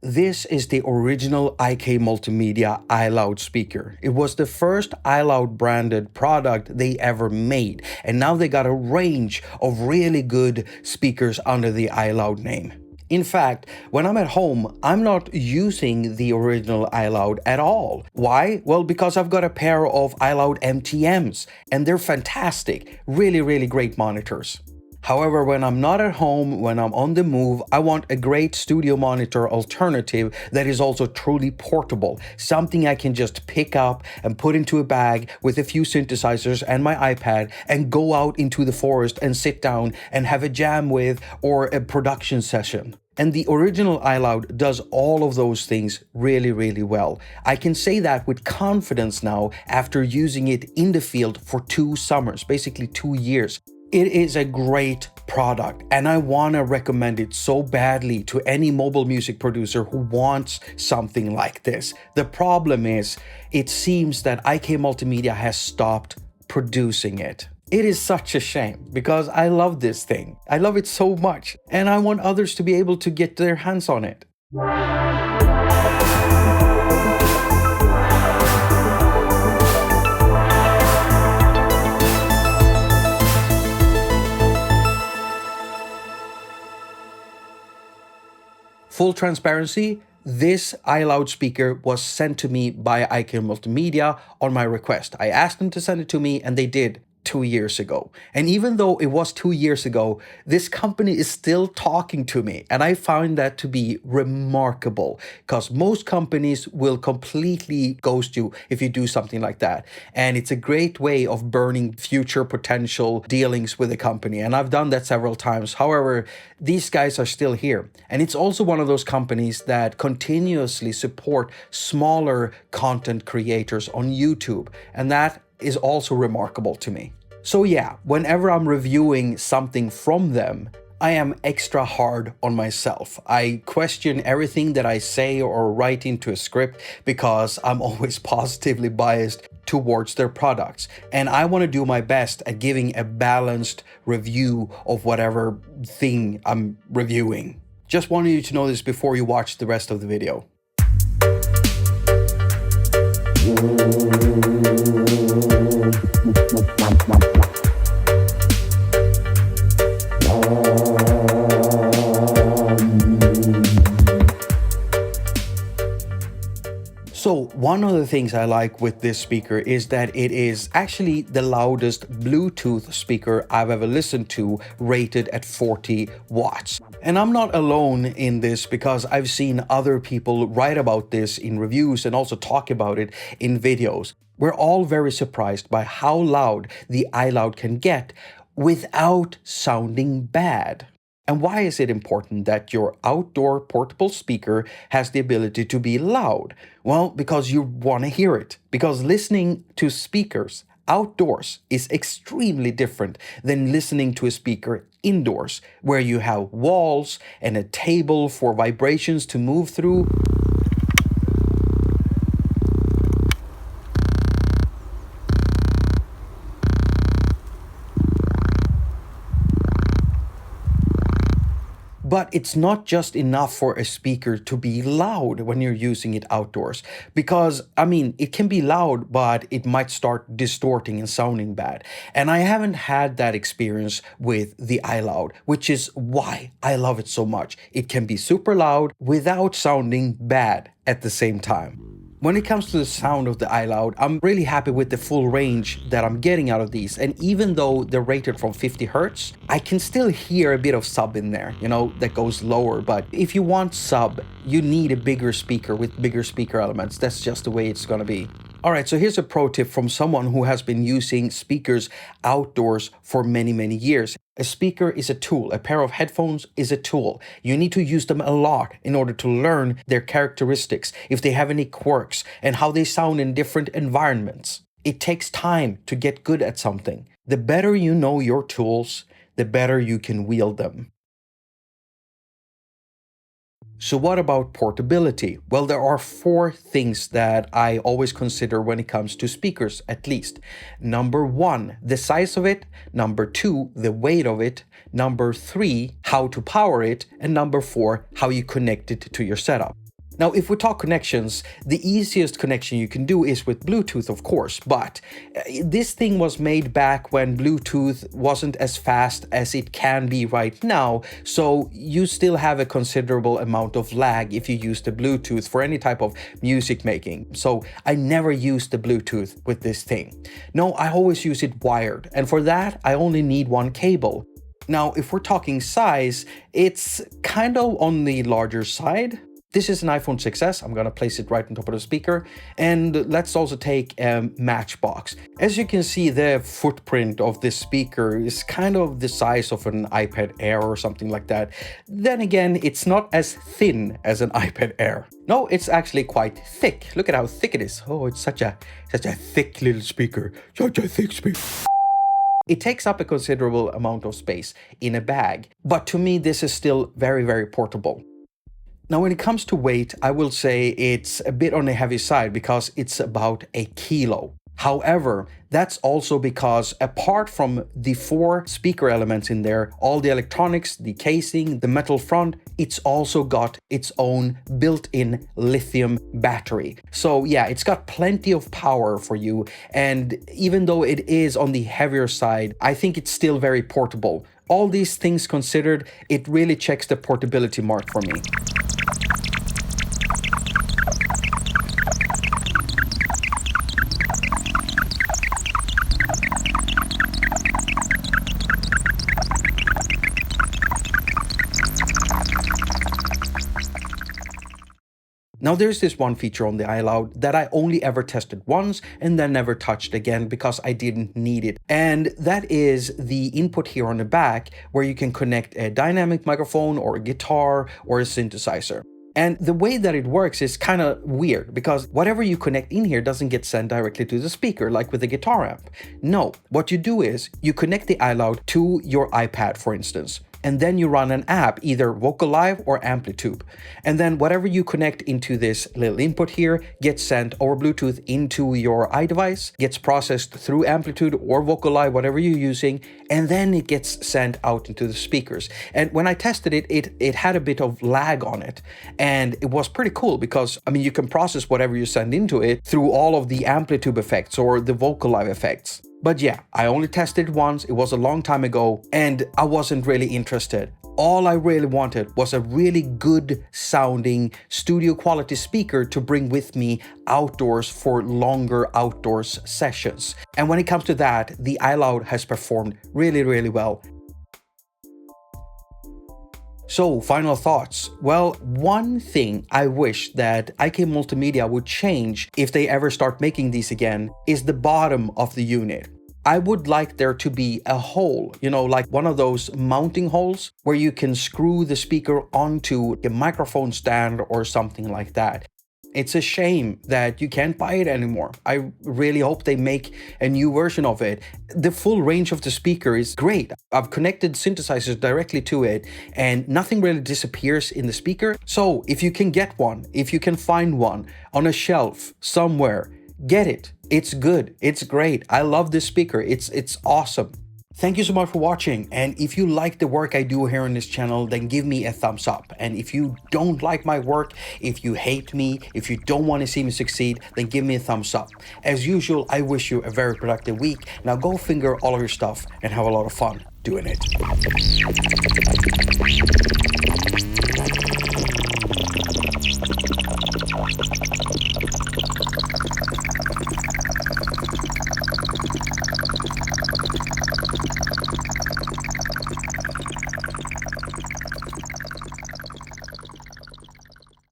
This is the original iK Multimedia iLoud speaker. It was the first iLoud branded product they ever made, and now they got a range of really good speakers under the iLoud name. In fact, when I'm at home, I'm not using the original iLoud at all. Why? Well, because I've got a pair of iLoud MTMs, and they're fantastic, really great monitors. However, when I'm not at home, when I'm on the move, I want a great studio monitor alternative that is also truly portable. Something I can just pick up and put into a bag with a few synthesizers and my iPad and go out into the forest and sit down and have a jam with or a production session. And the original iLoud does all of those things really well. I can say that with confidence now after using it in the field for 2 summers, basically 2 years. It is a great product, and I want to recommend it so badly to any mobile music producer who wants something like this. The problem is, it seems that iK Multimedia has stopped producing it. It is such a shame because I love this thing. I love it so much, and I want others to be able to get their hands on it. Full transparency, this iLoud speaker was sent to me by iK Multimedia on my request. I asked them to send it to me and they did 2 years ago. And even though it was 2 years ago, this company is still talking to me. And I find that to be remarkable because most companies will completely ghost you if you do something like that. And it's a great way of burning future potential dealings with a company. And I've done that several times. However, these guys are still here. And it's also one of those companies that continuously support smaller content creators on YouTube. And that is also remarkable to me. So yeah, whenever I'm reviewing something from them, I am extra hard on myself. I question everything that I say or write into a script because I'm always positively biased towards their products. And I want to do my best at giving a balanced review of whatever thing I'm reviewing. Just wanted you to know this before you watch the rest of the video. So one of the things I like with this speaker is that it is actually the loudest Bluetooth speaker I've ever listened to, rated at 40 watts. And I'm not alone in this because I've seen other people write about this in reviews and also talk about it in videos. We're all very surprised by how loud the iLoud can get without sounding bad. And why is it important that your outdoor portable speaker has the ability to be loud? Well, because you want to hear it. Because listening to speakers outdoors is extremely different than listening to a speaker indoors, where you have walls and a table for vibrations to move through. But it's not just enough for a speaker to be loud when you're using it outdoors. Because, I mean, it can be loud, but it might start distorting and sounding bad. And I haven't had that experience with the iLoud, which is why I love it so much. It can be super loud without sounding bad at the same time. When it comes to the sound of the iLoud, I'm really happy with the full range that I'm getting out of these. And even though they're rated from 50 Hertz, I can still hear a bit of sub in there, you know, that goes lower. But if you want sub, you need a bigger speaker with bigger speaker elements. That's just the way it's going to be. All right, so here's a pro tip from someone who has been using speakers outdoors for many years. A speaker is a tool. A pair of headphones is a tool. You need to use them a lot in order to learn their characteristics, if they have any quirks, and how they sound in different environments. It takes time to get good at something. The better you know your tools, the better you can wield them. So what about portability? Well, there are 4 things that I always consider when it comes to speakers, at least. Number 1, the size of it. Number 2, the weight of it. Number 3, how to power it. And number 4, how you connect it to your setup. Now, if we talk connections, the easiest connection you can do is with Bluetooth, of course, but this thing was made back when Bluetooth wasn't as fast as it can be right now, so you still have a considerable amount of lag if you use the Bluetooth for any type of music making. So I never use the Bluetooth with this thing. No, I always use it wired, and for that, I only need one cable. Now, if we're talking size, it's kind of on the larger side. This is an iPhone 6s. I'm gonna place it right on top of the speaker. And let's also take a Matchbox. As you can see, the footprint of this speaker is kind of the size of an iPad Air or something like that. Then again, it's not as thin as an iPad Air. No, it's actually quite thick. Look at how thick it is. Oh, it's such a thick little speaker. Such a thick speaker. It takes up a considerable amount of space in a bag, but to me, this is still very, very portable. Now, when it comes to weight, I will say it's a bit on the heavy side because it's about 1 kilo. However, that's also because apart from the 4 speaker elements in there, all the electronics, the casing, the metal front, it's also got its own built-in lithium battery. So yeah, it's got plenty of power for you. And even though it is on the heavier side, I think it's still very portable. All these things considered, it really checks the portability mark for me. Now there's this one feature on the iLoud that I only ever tested once and then never touched again because I didn't need it. And that is the input here on the back where you can connect a dynamic microphone or a guitar or a synthesizer. And the way that it works is kind of weird because whatever you connect in here doesn't get sent directly to the speaker like with a guitar amp. No, what you do is you connect the iLoud to your iPad, for instance. And then you run an app, either VocalLive or Amplitude. And then whatever you connect into this little input here gets sent over Bluetooth into your iDevice, gets processed through Amplitude or VocalLive, whatever you're using, and then it gets sent out into the speakers. And when I tested it, it had a bit of lag on it. And it was pretty cool because, I mean, you can process whatever you send into it through all of the Amplitude effects or the VocalLive effects. But yeah, I only tested it once, it was a long time ago, and I wasn't really interested. All I really wanted was a really good sounding studio quality speaker to bring with me outdoors for longer outdoors sessions. And when it comes to that, the iLoud has performed really, really well. So, final thoughts. Well, one thing I wish that iK Multimedia would change if they ever start making these again is the bottom of the unit. I would like there to be a hole, you know, like one of those mounting holes where you can screw the speaker onto a microphone stand or something like that. It's a shame that you can't buy it anymore. I really hope they make a new version of it. The full range of the speaker is great. I've connected synthesizers directly to it and nothing really disappears in the speaker. So if you can get one, if you can find one on a shelf somewhere, get it. It's good. It's great. I love this speaker. It's awesome. Thank you so much for watching, and if you like the work I do here on this channel, then give me a thumbs up. And if you don't like my work, if you hate me, if you don't want to see me succeed, then give me a thumbs up. As usual, I wish you a very productive week. Now go finger all of your stuff and have a lot of fun doing it.